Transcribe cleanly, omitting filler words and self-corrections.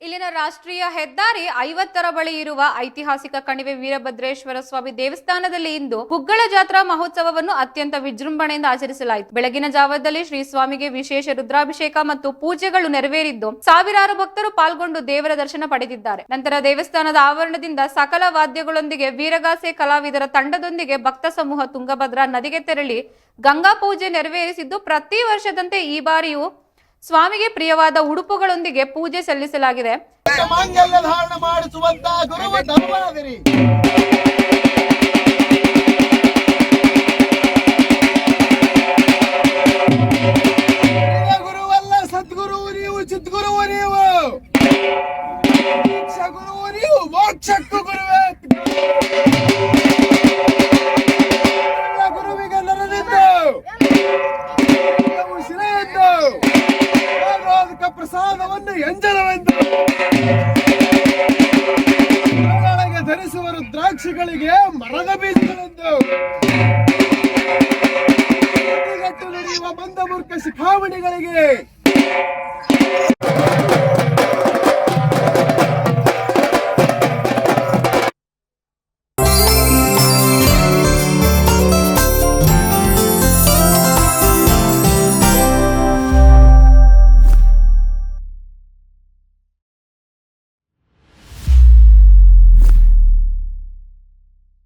ಇಲ್ಲಿನ ರಾಷ್ಟ್ರೀಯ ಹೆದ್ದಾರಿ 50ರ ಬಳಿ ಇರುವ ಐತಿಹಾಸಿಕ ಕಣಿವೆ ವೀರಭದ್ರೇಶ್ವರ ಸ್ವಾಮಿ ದೇವಸ್ಥಾನದಲ್ಲಿ ಇಂದು ಗುಗ್ಗಳ ಜಾತ್ರಾ ಮಹೋತ್ಸವವನ್ನು ಅತ್ಯಂತ ವಿಜೃಂಭಣೆಯಿಂದ ಆಚರಿಸಲಾಯಿತು. ಬೆಳಗಿನ ಜಾವದಲ್ಲಿ ಶ್ರೀ ಸ್ವಾಮಿಗೆ ವಿಶೇಷ ರುದ್ರಾಭಿಷೇಕ ಮತ್ತು ಪೂಜೆಗಳು ನೆರವೇರಿದ್ದು ಸಾವಿರಾರು ಭಕ್ತರು ಪಾಲ್ಗೊಂಡು ದೇವರ ದರ್ಶನ ಪಡೆದಿದ್ದಾರೆ. ನಂತರ ದೇವಸ್ಥಾನದ ಆವರಣದಿಂದ ಸಕಲ ವಾದ್ಯಗಳೊಂದಿಗೆ ವೀರಗಾಸೆ ಕಲಾವಿದರ ತಂಡದೊಂದಿಗೆ ಭಕ್ತ ಸಮೂಹ ತುಂಗಭದ್ರಾ ನದಿಗೆ ತೆರಳಿ ಗಂಗಾ ಪೂಜೆ ನೆರವೇರಿಸಿದ್ದು ಪ್ರತಿ ವರ್ಷದಂತೆ ಈ ಬಾರಿಯೂ ಸ್ವಾಮಿಗೆ ಪ್ರಿಯವಾದ ಉಡುಪುಗಳೊಂದಿಗೆ ಪೂಜೆ ಸಲ್ಲಿಸಲಾಗಿದೆ. ಮಾಂಗಲ್ಯ ಧಾರಣ ಮಾಡಿಸುವಂತ ಗುರುವ ಧರ್ಮಾದಿರಿ ಗುರುವಲ್ಲ ಸದ್ಗುರು ನೀವು, ಚಿದ್ಗುರು ನೀವು, ಗುರು ನೀವು, ಮೋಕ್ಷಕ್ಕೂ ಗುರುವೇ. ಗುರುವಿಗೆ ನರನಿದ್ದು ಶಿಲೆಯೆಂದು ಪ್ರಸಾದವನ್ನು ಎಂಜಲವೆಂದು ಧರಿಸುವ ರುದ್ರಾಕ್ಷಿಗಳಿಗೆ ಮರದ ಬೀಜಗಳೆಂದು ನಡೆಯುವ ಮಂದಮೂರ್ಖ ಶಿಖಾಮಣಿಗಳಿಗೆ